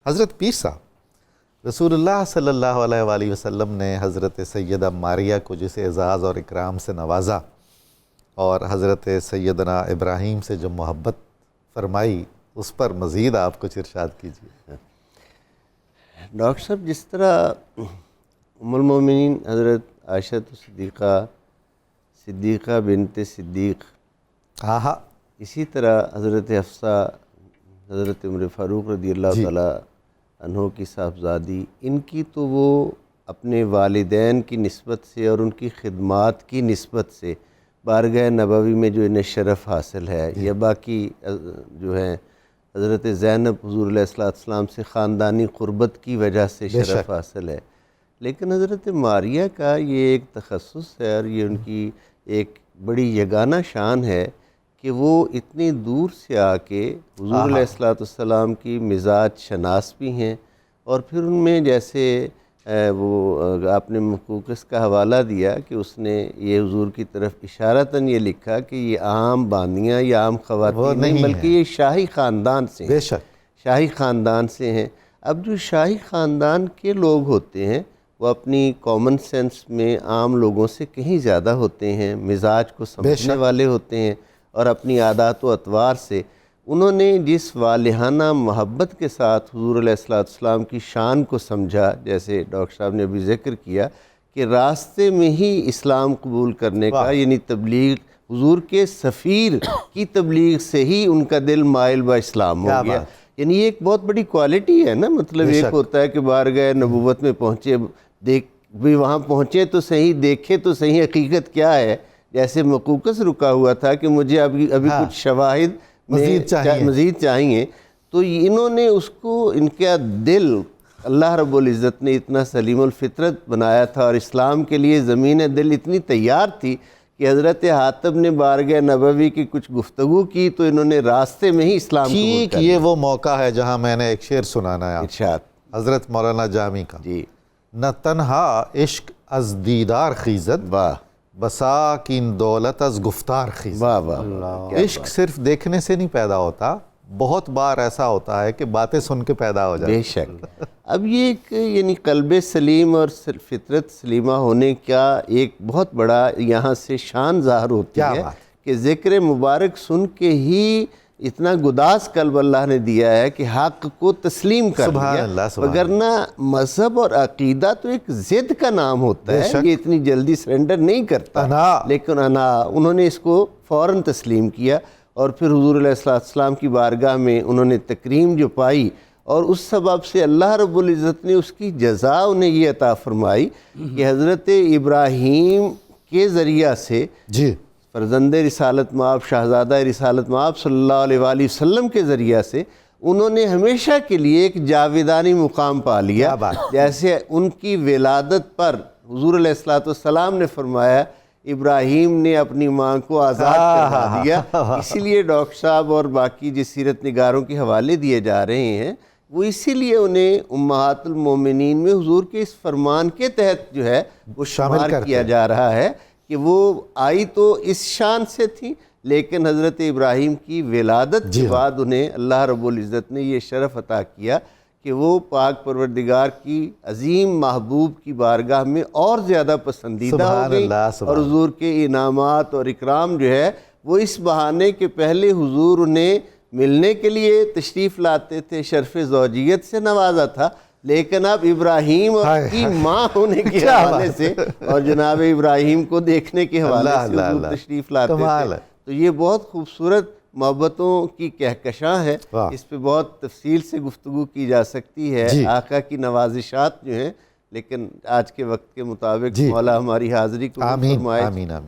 حضرت پیر صاحب رسول اللہ صلی اللہ علیہ وآلہ وسلم نے حضرت سیدہ ماریہ کو جسے اعزاز اور اکرام سے نوازا اور حضرت سیدنا ابراہیم سے جو محبت فرمائی اس پر مزید آپ کچھ ارشاد کیجیے۔ ڈاکٹر صاحب، جس طرح ام المومنین حضرت عائشہ صدیقہ بنت صدیق، اسی طرح حضرت حفصہ حضرت عمر فاروق رضی اللہ تعالیٰ عنہ کی صاحبزادی، ان کی تو وہ اپنے والدین کی نسبت سے اور ان کی خدمات کی نسبت سے بارگاہ نبوی میں جو انہیں شرف حاصل ہے، یا باقی جو ہیں حضرت زینب حضور علیہ السلام سے خاندانی قربت کی وجہ سے شرف حاصل ہے، لیکن حضرت ماریہ کا یہ ایک تخصص ہے اور یہ ان کی ایک بڑی یگانہ شان ہے کہ وہ اتنی دور سے آ کے حضور علیہ السلام کی مزاج شناس بھی ہیں، اور پھر ان میں جیسے وہ آپ نے مقوقس کا حوالہ دیا کہ اس نے یہ حضور کی طرف اشارتاً یہ لکھا کہ یہ عام باندیاں یا عام خواتین نہیں بلکہ یہ شاہی خاندان سے ہیں، شاہی خاندان سے ہیں۔ اب جو شاہی خاندان کے لوگ ہوتے ہیں وہ اپنی کامن سینس میں عام لوگوں سے کہیں زیادہ ہوتے ہیں، مزاج کو سمجھنے والے ہوتے ہیں، اور اپنی عادات و اطوار سے انہوں نے جس والہانہ محبت کے ساتھ حضور علیہ السلام کی شان کو سمجھا، جیسے ڈاکٹر صاحب نے ابھی ذکر کیا کہ راستے میں ہی اسلام قبول کرنے کا، یعنی تبلیغ، حضور کے سفیر کی تبلیغ سے ہی ان کا دل مائل با اسلام ہو گیا۔ یعنی یہ ایک بہت بڑی کوالٹی ہے نا، مطلب ایک ہوتا ہے کہ بارگاہ نبوت میں پہنچے، بھی وہاں پہنچے تو صحیح، دیکھے تو صحیح حقیقت کیا ہے، جیسے مقوقس رکا ہوا تھا کہ مجھے ابھی کچھ شواہد مزید چاہیے، تو انہوں نے اس کو، ان کا دل اللہ رب العزت نے اتنا سلیم الفطرت بنایا تھا، اور اسلام کے لیے زمین دل اتنی تیار تھی کہ حضرت حاتب نے بارگاہ نبوی کی کچھ گفتگو کی تو انہوں نے راستے میں ہی اسلام قبول کر لیا۔ یہ وہ موقع ہے جہاں میں نے ایک شعر سنانا ہے ارشاد حضرت مولانا جامی کا، جی، نہ تنہا عشق از دیدار خیزد، واہ، بسا کین دولت از گفتار خیزد۔ واہ واہ، عشق صرف دیکھنے سے نہیں پیدا ہوتا، بہت بار ایسا ہوتا ہے کہ باتیں سن کے پیدا ہو جاتی۔ بے شک۔ اب یہ ایک یعنی قلب سلیم اور فطرت سلیمہ ہونے کا ایک بہت بڑا یہاں سے شان ظاہر ہوتی ہے کہ ذکر مبارک سن کے ہی اتنا گداز قلب اللہ نے دیا ہے کہ حق کو تسلیم کر لیا، وگرنہ مذہب اور عقیدہ تو ایک ضد کا نام ہوتا ہے، یہ اتنی جلدی سرنڈر نہیں کرتا، لیکن انہوں نے اس کو فوراً تسلیم کیا، اور پھر حضور علیہ السلام کی بارگاہ میں انہوں نے تکریم جو پائی، اور اس سبب سے اللہ رب العزت نے اس کی جزا انہیں یہ عطا فرمائی کہ حضرت ابراہیم کے ذریعہ سے فرزند رسالت مآب، شہزادہ رسالت مآب صلی اللہ علیہ وآلہ وسلم کے ذریعہ سے انہوں نے ہمیشہ کے لیے ایک جاویدانی مقام پا لیا، جیسے ان کی ولادت پر حضور علیہ السلام نے فرمایا ابراہیم نے اپنی ماں کو آزاد کروا دیا۔ اسی لیے ڈاکٹر صاحب اور باقی جس سیرت نگاروں کے حوالے دیے جا رہے ہیں وہ اسی لیے انہیں امہات المومنین میں حضور کے اس فرمان کے تحت جو ہے وہ شمار کیا جا رہا ہے کہ وہ آئی تو اس شان سے تھی، لیکن حضرت ابراہیم کی ولادت کے بعد انہیں اللہ رب العزت نے یہ شرف عطا کیا کہ وہ پاک پروردگار کی عظیم محبوب کی بارگاہ میں اور زیادہ پسندیدہ ہو گئی، اور حضور کے انعامات اور اکرام جو ہے وہ اس بہانے کے پہلے حضور انہیں ملنے کے لیے تشریف لاتے تھے، شرف زوجیت سے نوازا تھا، لیکن اب ابراہیم کی ماں ہونے کے حوالے سے اور جناب ابراہیم کو دیکھنے کے حوالے سے حضور تشریف لاتے تھے، تو یہ بہت خوبصورت محبتوں کی کہکشاں ہے، اس پہ بہت تفصیل سے گفتگو کی جا سکتی ہے، آقا کی نوازشات جو ہیں، لیکن آج کے وقت کے مطابق مولا ہماری حاضری کو فرمائے۔